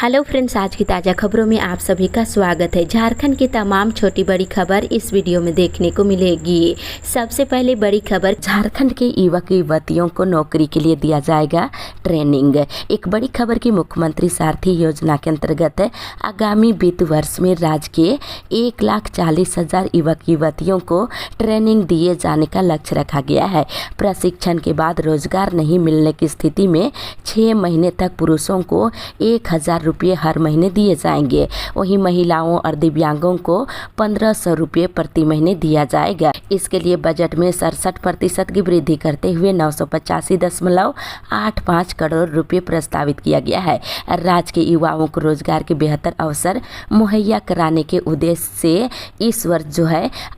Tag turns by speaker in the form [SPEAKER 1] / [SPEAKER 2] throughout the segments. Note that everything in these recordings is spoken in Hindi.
[SPEAKER 1] हेलो फ्रेंड्स, आज की ताज़ा खबरों में आप सभी का स्वागत है। झारखंड की तमाम छोटी बड़ी खबर इस वीडियो में देखने को मिलेगी। सबसे पहले बड़ी खबर, झारखंड के युवक युवतियों को नौकरी के लिए दिया जाएगा ट्रेनिंग। एक बड़ी खबर की मुख्यमंत्री सारथी योजना के अंतर्गत आगामी वित्त वर्ष में राज्य के 1,40,000 युवक युवतियों को ट्रेनिंग दिए जाने का लक्ष्य रखा गया है। प्रशिक्षण के बाद रोजगार नहीं मिलने की स्थिति में 6 महीने तक पुरुषों को 1,000 रुपये हर महीने दिए जाएंगे। वहीं महिलाओं और दिव्यांगों को 1,500 रुपये प्रति महीने दिया जाएगा। इसके लिए बजट में 67% की वृद्धि करते हुए 985.85 करोड़ रुपये प्रस्तावित किया गया है। राज्य के युवाओं को रोजगार के बेहतर अवसर मुहैया कराने के उद्देश्य से इस वर्ष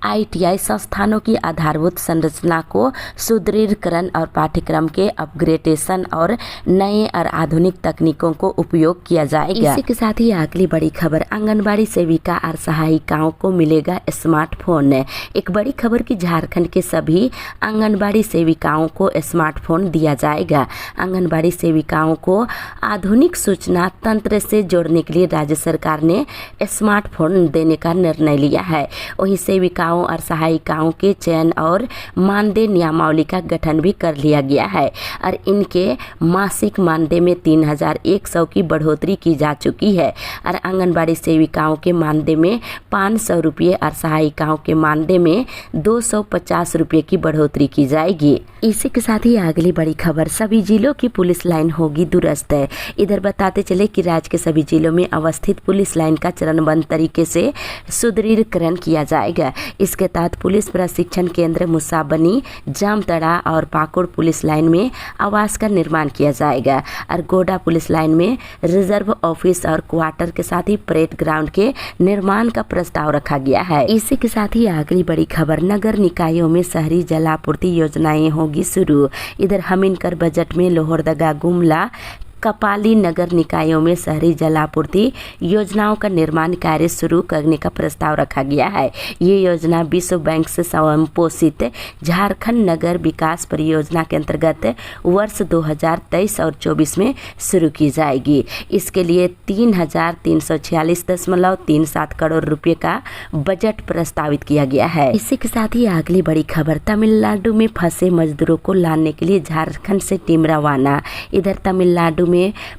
[SPEAKER 1] ITI संस्थानों की आधारभूत संरचना को सुदृढ़ीकरण और पाठ्यक्रम के अपग्रेडेशन और नए और आधुनिक तकनीकों को उपयोग किया जाएगा। इसी के साथ ही अगली बड़ी खबर, आंगनबाड़ी सेविका और सहायिकाओं को मिलेगा स्मार्टफोन। एक बड़ी खबर की झारखंड के सभी आंगनबाड़ी सेविकाओं को स्मार्टफोन दिया जाएगा। आंगनबाड़ी सेविकाओं को आधुनिक सूचना तंत्र से जोड़ने के लिए राज्य सरकार ने स्मार्टफोन देने का निर्णय लिया है। वहीं सेविकाओं और सहायिकाओं के चयन और मानदेय नियमावली का गठन भी कर लिया गया है और इनके मासिक मानदेय में 3,100 की बढ़ोतरी की जा चुकी है और आंगनबाड़ी सेविकाओं के मानदेय में 500 रुपये और सहायिकाओं के मानदेय में 250 रुपये की बढ़ोतरी की जाएगी। इसी के साथ ही अगली बड़ी खबर, सभी जिलों की पुलिस लाइन होगी दुरुस्त है। इधर बताते चले कि राज्य के सभी जिलों में अवस्थित पुलिस लाइन का चरणबद्ध तरीके से सुदृढ़ीकरण किया जाएगा। इसके तहत पुलिस प्रशिक्षण केंद्र मुसाबनी, जामतड़ा और पाकुड़ पुलिस लाइन में आवास का निर्माण किया जाएगा और गोडा पुलिस लाइन में रिजर्व ऑफिस और क्वार्टर के साथ ही परेड ग्राउंड के निर्माण का प्रस्ताव रखा गया है। इसी के साथ ही अगली बड़ी खबर, नगर निकायों में शहरी जलापूर्ति योजनाएं होगी शुरू। इधर हमिनकर बजट में लोहरदगा, गुमला, कपाली नगर निकायों में शहरी जलापूर्ति योजनाओं का निर्माण कार्य शुरू करने का प्रस्ताव रखा गया है। ये योजना विश्व बैंक से संपोषित झारखंड नगर विकास परियोजना के अंतर्गत वर्ष 2023 और 24 में शुरू की जाएगी। इसके लिए 3,346.37 करोड़ रुपए का बजट प्रस्तावित किया गया है। इसी के साथ ही अगली बड़ी खबर, तमिलनाडु में फंसे मजदूरों को लाने के लिए झारखंड से टीम रवाना। इधर तमिलनाडु में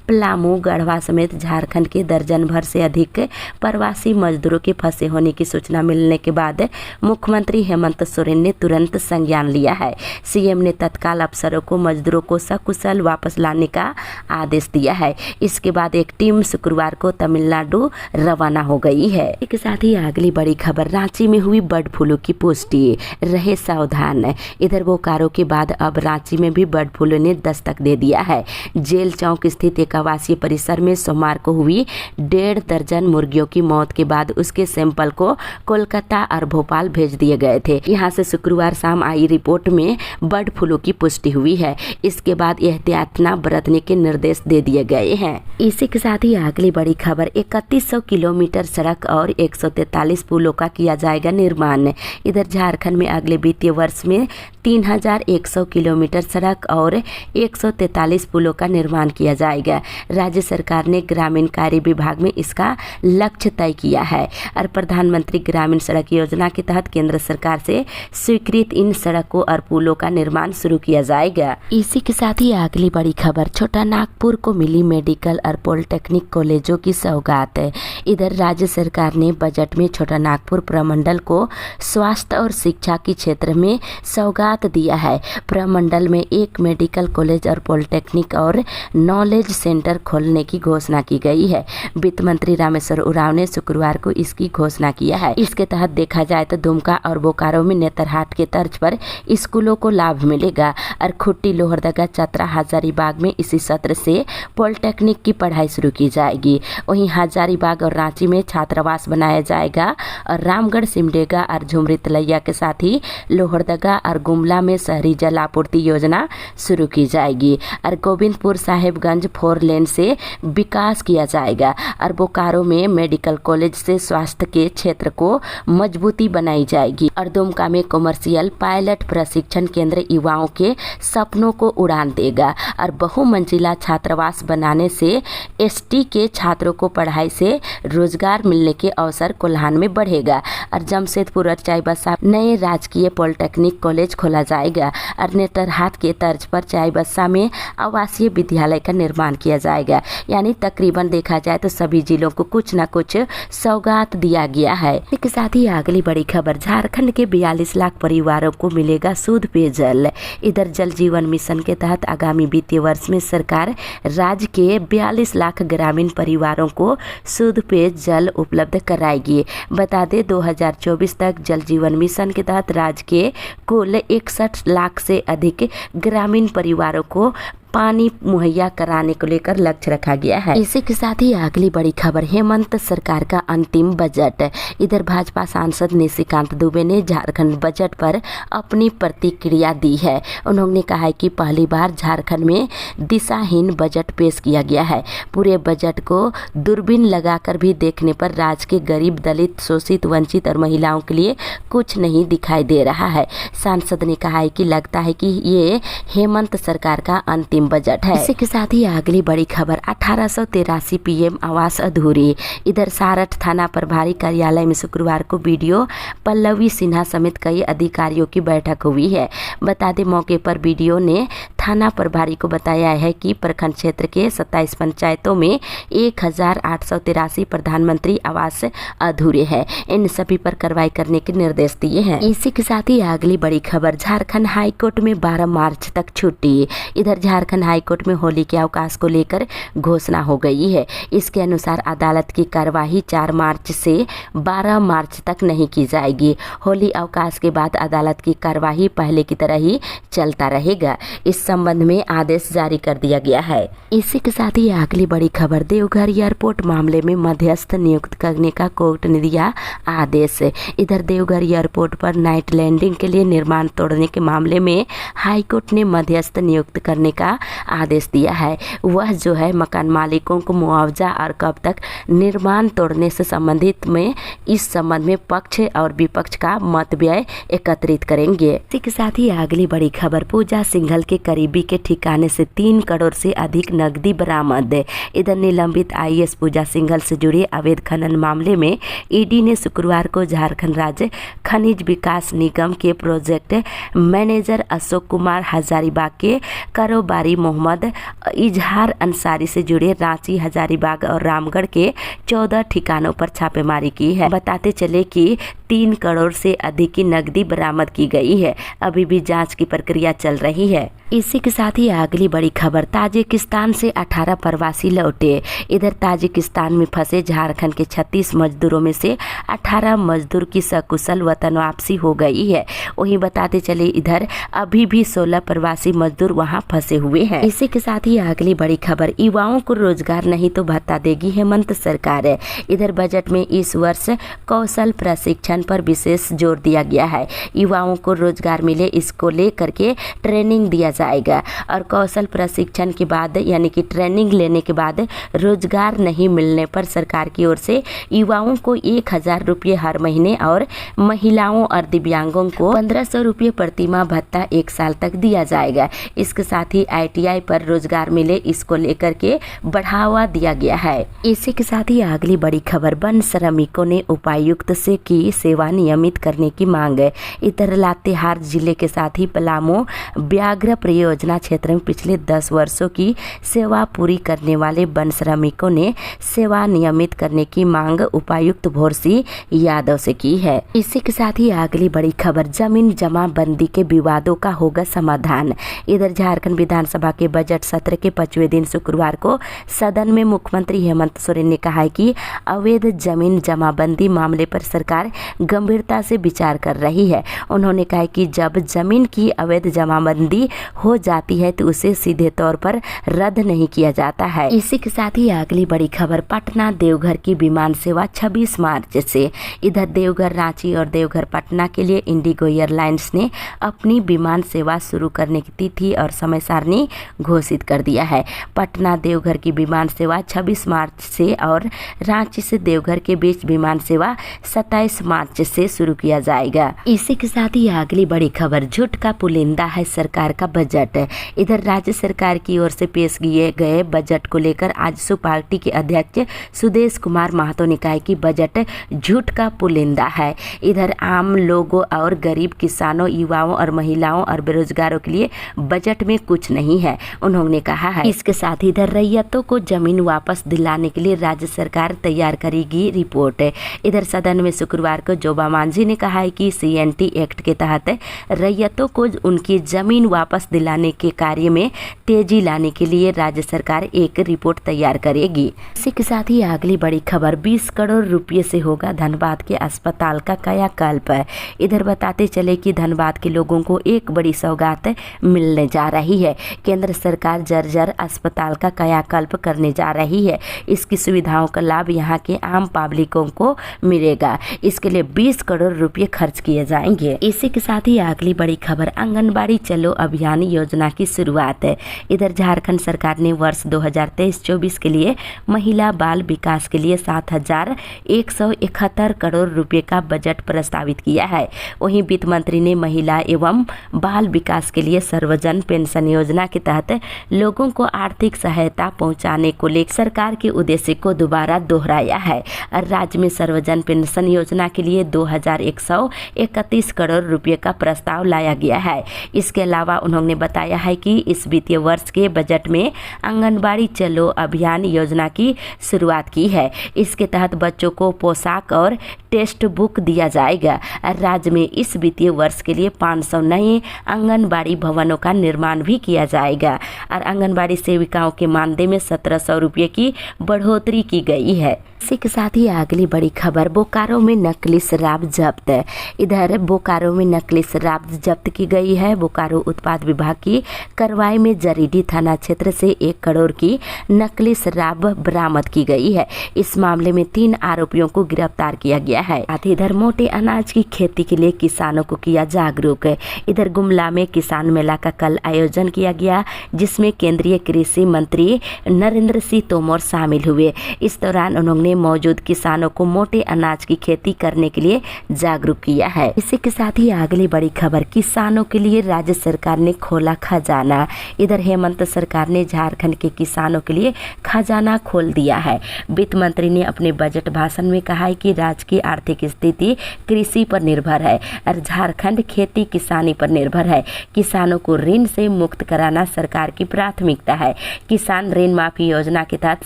[SPEAKER 1] पलामू, गढ़वा समेत झारखंड के दर्जन भर से अधिक प्रवासी मजदूरों के फंसे होने की सूचना मिलने के बाद मुख्यमंत्री हेमंत सोरेन ने तुरंत संज्ञान लिया है। सीएम ने तत्काल अफसरों को मजदूरों को सकुशल वापस लाने का आदेश दिया है। इसके बाद एक टीम शुक्रवार को तमिलनाडु रवाना हो गई है। इसके साथ ही अगली बड़ी खबर, रांची में हुई बर्ड फ्लू की पुष्टि, रहे सावधान। इधर बोकारो के बाद अब रांची में भी बर्ड फ्लू ने दस्तक दे दिया है। जेल चौक स्थित एक आवासीय परिसर में सोमवार को हुई 1.5 दर्जन मुर्गियों की मौत के बाद उसके सैंपल को कोलकाता और भोपाल भेज दिए गए थे। यहां से शुक्रवार शाम आई रिपोर्ट में बर्ड फ्लू की पुष्टि हुई है। इसके बाद एहतियात बरतने के निर्देश दे दिए गए हैं। इसी के साथ ही अगली बड़ी खबर, 3100 किलोमीटर सड़क और 143 पुलों का किया जाएगा निर्माण। इधर झारखंड में अगले वित्तीय वर्ष में 3,100 किलोमीटर सड़क और 143 पुलों का निर्माण किया जाएगा। राज्य सरकार ने ग्रामीण कार्य विभाग में इसका लक्ष्य तय किया है और प्रधानमंत्री ग्रामीण सड़क योजना के तहत केंद्र सरकार से स्वीकृत इन सड़कों और पुलों का निर्माण शुरू किया जाएगा। इसी के साथ ही अगली बड़ी खबर, छोटा नागपुर को मिली मेडिकल और पॉलिटेक्निक कॉलेजों की सौगात। इधर राज्य सरकार ने बजट में छोटा नागपुर प्रमंडल को स्वास्थ्य और शिक्षा के क्षेत्र में सौगात दिया है। प्रमंडल में एक मेडिकल कॉलेज और पॉलिटेक्निक और नॉलेज सेंटर खोलने की घोषणा की गई है। वित्त मंत्री रामेश्वर उरांव ने शुक्रवार को इसकी घोषणा किया है। इसके तहत देखा जाए तो दुमका और बोकारो में नेतरहाट के तर्ज पर स्कूलों को लाभ मिलेगा और खुट्टी, लोहरदगा, चतरा, हजारीबाग में इसी सत्र से पॉलिटेक्निक की पढ़ाई शुरू की जाएगी। वहीं हजारीबाग और रांची में छात्रावास बनाया जाएगा और रामगढ़, सिमडेगा और झुमरी तलैया के साथ ही लोहरदगा और गुमला गुमला में शहरी जल आपूर्ति योजना शुरू की जाएगी और गोविंदपुर साहिबगंज 4 लेन से विकास किया जाएगा और बोकारो में मेडिकल कॉलेज से स्वास्थ्य के क्षेत्र को मजबूती बनाई जाएगी और दुमका में कमर्शियल पायलट प्रशिक्षण केंद्र युवाओं के सपनों को उड़ान देगा और बहुमंजिला छात्रावास बनाने से एसटी के छात्रों को पढ़ाई से रोजगार मिलने के अवसर कोल्हान में बढ़ेगा और जमशेदपुर और चाईबासा नए राजकीय पॉलिटेक्निक कॉलेज खोला जाएगा और नेतरहाट के तर्ज पर चाईबासा में आवासीय विद्यालय का निर्माण किया जाएगा। यानी तकरीबन देखा जाए तो सभी जिलों को कुछ न कुछ सौगात दिया गया है। इसके साथ ही अगली बड़ी खबर, झारखंड के 42 लाख परिवारों को मिलेगा शुद्ध पेयजल। इधर जल जीवन मिशन के तहत आगामी वित्तीय वर्ष में सरकार राज्य के 42 लाख ग्रामीण परिवारों को शुद्ध पेयजल उपलब्ध कराएगी। बता दें 2024 तक जल जीवन मिशन के तहत राज्य के कुल 61 लाख से अधिक ग्रामीण परिवारों को पानी मुहैया कराने को लेकर लक्ष्य रखा गया है। इसी के साथ ही अगली बड़ी खबर, हेमंत सरकार का अंतिम बजट। इधर भाजपा सांसद निशिकांत दुबे ने झारखंड बजट पर अपनी प्रतिक्रिया दी है। उन्होंने कहा है कि पहली बार झारखंड में दिशाहीन बजट पेश किया गया है। पूरे बजट को दूरबीन लगाकर भी देखने पर राज्य के गरीब, दलित, शोषित, वंचित और महिलाओं के लिए कुछ नहीं दिखाई दे रहा है। सांसद ने कहा है कि लगता है कि ये हेमंत सरकार का अंतिम बजट है। इसी के साथ ही अगली बड़ी खबर, 1883 पीएम आवास अधूरी। इधर सारठ थाना प्रभारी कार्यालय में शुक्रवार को बीडीओ पल्लवी सिन्हा समेत कई अधिकारियों की बैठक हुई है। बता दें मौके पर बीडीओ ने थाना प्रभारी को बताया है कि प्रखंड क्षेत्र के 27 पंचायतों में 1883 प्रधानमंत्री आवास अधूरे हैं। इन सभी पर कार्रवाई करने के निर्देश दिए हैं। इसी के साथ ही अगली बड़ी खबर, झारखंड हाईकोर्ट में 12 मार्च तक छुट्टी। इधर झारखंड हाईकोर्ट में होली के अवकाश को लेकर घोषणा हो गई है। इसके अनुसार अदालत की कार्यवाही 4 मार्च से 12 मार्च तक नहीं की जाएगी। होली अवकाश के बाद अदालत की कार्यवाही पहले की तरह ही चलता रहेगा। इस संबंध में आदेश जारी कर दिया गया है। इसी के साथ ही अगली बड़ी खबर, देवघर एयरपोर्ट मामले में मध्यस्थ नियुक्त करने का कोर्ट ने दिया आदेश। इधर देवघर एयरपोर्ट पर नाइट लैंडिंग के लिए निर्माण तोड़ने के मामले में हाईकोर्ट ने मध्यस्थ नियुक्त करने का आदेश दिया है। वह जो है मकान मालिकों को मुआवजा और कब तक निर्माण तोड़ने से संबंधित में इस संबंध में पक्ष और विपक्ष का मत व्यय एकत्रित करेंगे। इसी के साथ ही अगली बड़ी खबर, पूजा सिंघल के करीबी के ठिकाने से 3 करोड़ से अधिक नकदी बरामद। इधर निलंबित आईएएस पूजा सिंघल से जुड़े अवैध खनन मामले में ईडी ने शुक्रवार को झारखंड राज्य खनिज विकास निगम के प्रोजेक्ट मैनेजर अशोक कुमार हजारीबाग के कारोबारी मोहम्मद इजहार अंसारी से जुड़े रांची, हजारीबाग और रामगढ़ के 14 ठिकानों पर छापेमारी की है। बताते चले कि 3 करोड़ से अधिक की नकदी बरामद की गई है। अभी भी जांच की प्रक्रिया चल रही है। इसी के साथ ही अगली बड़ी खबर, ताजिकिस्तान से 18 प्रवासी लौटे। इधर ताजिकिस्तान में फंसे झारखंड के 36 मजदूरों में से 18 मजदूर की सकुशल वतन वापसी हो गई है। वहीं बताते चले इधर अभी भी 16 प्रवासी मजदूर वहां फंसे हुए हैं। इसी के साथ ही अगली बड़ी खबर, युवाओं को रोजगार नहीं तो भत्ता देगी हेमंत सरकार। इधर बजट में इस वर्ष कौशल प्रशिक्षण पर विशेष जोर दिया गया है। युवाओं को रोजगार मिले इसको लेकर के ट्रेनिंग दिया जाएगा और कौशल प्रशिक्षण के बाद यानी कि ट्रेनिंग लेने के बाद रोजगार नहीं मिलने पर सरकार की ओर से युवाओं को 1000 रुपये हर महीने और महिलाओं और दिव्यांगों को 1500 रुपये प्रतिमाह भत्ता 1 साल तक दिया जाएगा। इसके साथ ही आईटीआई पर रोजगार मिले इसको लेकर के बढ़ावा दिया गया है। इसी के साथ ही अगली बड़ी खबर, वन श्रमिकों ने उपायुक्त से की सेवा नियमित करने की मांग है। इधर लातेहार जिले के साथ ही पलामू व्याघ्र परियोजना क्षेत्र में पिछले 10 वर्षों की सेवा पूरी करने वाले वन श्रमिकों ने सेवा नियमित करने की मांग उपायुक्त भोरसी यादव से की है। इसी के साथ ही अगली बड़ी खबर, जमीन जमाबंदी के विवादों का होगा समाधान। इधर झारखंड विधानसभा के बजट सत्र के 5वें दिन शुक्रवार को सदन में मुख्यमंत्री हेमंत सोरेन ने कहा है कि अवैध जमीन जमाबंदी मामले पर सरकार गंभीरता से विचार कर रही है। उन्होंने कहा कि जब जमीन की अवैध जमाबंदी हो जाती है तो उसे सीधे तौर पर रद्द नहीं किया जाता है। इसी के साथ ही अगली बड़ी खबर, पटना देवघर की विमान सेवा 26 मार्च से। इधर देवघर रांची और देवघर पटना के लिए इंडिगो एयरलाइंस ने अपनी विमान सेवा शुरू करने की तिथि और समय सारणी घोषित कर दिया है। पटना देवघर की विमान सेवा 26 मार्च से और रांची से देवघर के बीच विमान सेवा 27 मार्च से शुरू किया जाएगा। इसी के साथ ही अगली बड़ी खबर, झूठ का पुलिंदा है सरकार का बजट। इधर राज्य सरकार की ओर से पेश किए गए बजट को लेकर आजसू पार्टी के अध्यक्ष सुदेश कुमार महतो ने कहा कि बजट झूठ का पुलिंदा है। इधर आम लोगों और गरीब किसानों, युवाओं और महिलाओं और बेरोजगारों के लिए बजट में कुछ नहीं है, उन्होंने कहा है। इसके साथ ही इधर रैयतों को जमीन वापस दिलाने के लिए राज्य सरकार तैयार करेगी रिपोर्ट। इधर सदन में शुक्रवार को जोबा मांझी ने कहा है कि CNT एक्ट के तहत रैयतों को उनकी जमीन वापस दिलाने के कार्य में तेजी लाने के लिए राज्य सरकार एक रिपोर्ट तैयार करेगी। इसी के साथ ही अगली बड़ी खबर, 20 करोड़ रुपये से होगा धनबाद के अस्पताल का कायाकल्प। इधर बताते चले कि धनबाद के लोगों को एक बड़ी सौगात मिलने जा रही है। केंद्र सरकार जर्जर अस्पताल का कायाकल्प करने जा रही है। इसकी सुविधाओं का लाभ यहाँ के आम पब्लिकों को मिलेगा। इसके लिए 20 करोड़ रुपये खर्च किए जाएंगे। इसी के साथ ही अगली बड़ी खबर, आंगनबाड़ी चलो अभियान योजना की शुरुआत है। इधर झारखंड सरकार ने वर्ष 2023-24 के लिए महिला बाल विकास के लिए 7,171 करोड़ रुपए का बजट प्रस्तावित किया है। वहीं वित्त मंत्री ने महिला एवं बाल विकास के लिए सर्वजन पेंशन योजना के तहत लोगों को आर्थिक सहायता पहुंचाने को लेकर सरकार के उद्देश्य को दोबारा दोहराया है। राज्य में सर्वजन पेंशन योजना के लिए 2,131 करोड़ रुपए का प्रस्ताव लाया गया है। इसके अलावा उन्होंने बताया है कि इस वित्तीय वर्ष के बजट में आंगनबाड़ी चलो अभियान योजना की शुरुआत की है। इसके तहत बच्चों को पोशाक और टेक्स्ट बुक दिया जाएगा। राज्य में इस वित्तीय वर्ष के लिए 500 नए आंगनबाड़ी भवनों का निर्माण भी किया जाएगा और आंगनबाड़ी सेविकाओं के मानदेय में 1,700 रुपये की बढ़ोतरी की गई है। इसी के साथ ही अगली बड़ी खबर, बोकारो में नकली शराब जब्त। इधर बोकारो में नकली शराब जब्त की गई है। बोकारो उत्पाद विभाग की कार्रवाई में जरीडी थाना क्षेत्र से 1 करोड़ की नकली शराब बरामद की गई है। इस मामले में 3 आरोपियों को गिरफ्तार किया गया है। इधर मोटे अनाज की खेती के लिए किसानों को किया जागरूक। इधर गुमला में किसान मेला का कल आयोजन किया गया, जिसमें केंद्रीय कृषि मंत्री नरेंद्र सिंह तोमर शामिल हुए। इस दौरान उन्होंने मौजूद किसानों को मोटे अनाज की खेती करने के लिए जागरूक किया है। इसी के साथ ही अगली बड़ी खबर, किसानों के लिए राज्य सरकार ने खोला खजाना। इधर हेमंत सरकार ने झारखंड के किसानों के लिए खजाना खोल दिया है। वित्त मंत्री ने अपने बजट भाषण में कहा है कि राज्य की आर्थिक स्थिति कृषि पर निर्भर है और झारखंड खेती किसानी पर निर्भर है। किसानों को ऋण से मुक्त कराना सरकार की प्राथमिकता है। किसान ऋण माफी योजना के तहत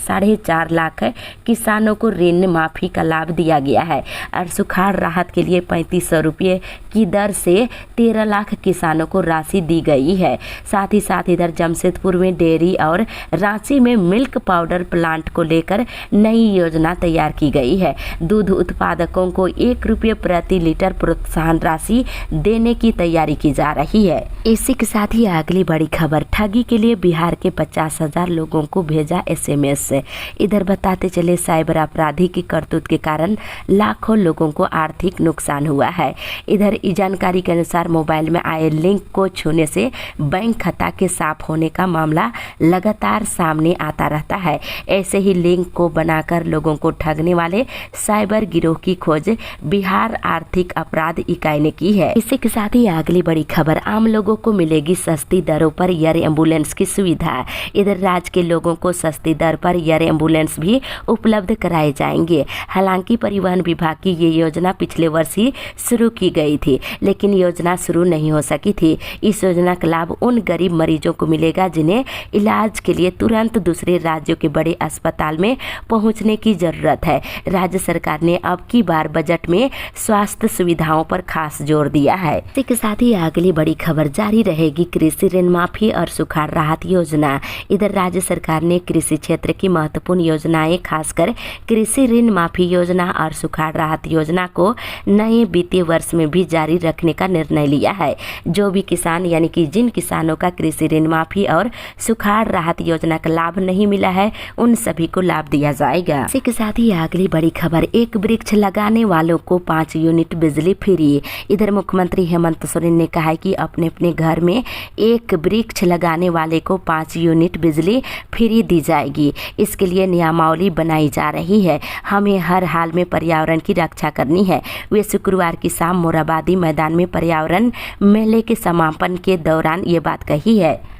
[SPEAKER 1] 4.5 लाख किसानों को ऋण माफी का लाभ दिया गया है और सुखाड़ राहत के लिए 3500 रुपये की दर से 13 लाख किसानों को राशि दी गई है। साथ ही साथ इधर जमशेदपुर में डेयरी और रांची में मिल्क पाउडर प्लांट को लेकर नई योजना तैयार की गई है। दूध उत्पादकों को 1 रुपये प्रति लीटर प्रोत्साहन राशि देने की तैयारी की जा रही है। इसी के साथ ही अगली बड़ी खबर, ठगी के लिए बिहार के 50,000 लोगों को भेजा SMS। इधर बताते चले साइबर अपराधी की करतूत के कारण लाखों लोगों को आर्थिक नुकसान हुआ है। इधर जानकारी के अनुसार मोबाइल में आए लिंक को छूने से बैंक खाता के साफ होने का मामला लगातार सामने आता रहता है। ऐसे ही लिंक को बनाकर लोगों को ठगने वाले साइबर गिरोह की खोज बिहार आर्थिक अपराध इकाई ने की है। इसी के साथ ही अगली बड़ी खबर, आम लोगों को मिलेगी सस्ती दरों पर एयर एम्बुलेंस की सुविधा। इधर राज्य के लोगों को सस्ती दर पर एयर एम्बुलेंस भी उपलब्ध कराए जाएंगे। हालांकि परिवहन विभाग की ये योजना पिछले वर्ष ही शुरू की गई थी, लेकिन योजना शुरू नहीं हो सकी थी। इस योजना का लाभ उन गरीब मरीजों को मिलेगा जिन्हें इलाज के लिए तुरंत दूसरे राज्यों के बड़े अस्पताल में पहुंचने की जरूरत है। राज्य सरकार ने अब की बार बजट में स्वास्थ्य सुविधाओं पर खास जोर दिया है। इसी के साथ ही अगली बड़ी खबर, जारी रहेगी कृषि ऋण माफी और सुखाड़ राहत योजना। इधर राज्य सरकार ने कृषि क्षेत्र की महत्वपूर्ण योजनाएं खासकर कृषि ऋण माफी योजना और सुखाड़ राहत योजना को नए वित्तीय वर्ष में भी जारी रखने का निर्णय लिया है। जो भी किसान यानी कि जिन किसानों का कृषि ऋण माफी और सुखाड़ राहत योजना का लाभ नहीं मिला है, उन सभी को लाभ दिया जाएगा। इसी के साथ ही अगली बड़ी खबर, एक वृक्ष लगाने वालों को 5 यूनिट बिजली फ्री। इधर मुख्यमंत्री हेमंत सोरेन ने कहा है कि अपने अपने घर में एक वृक्ष लगाने वाले को 5 यूनिट बिजली फ्री दी जाएगी। इसके लिए नियमावली बनाई जा रही है। हमें हर हाल में पर्यावरण की रक्षा करनी है। वे शुक्रवार की शाम मोराबादी मैदान में पर्यावरण मेले के समापन के दौरान ये बात कही है।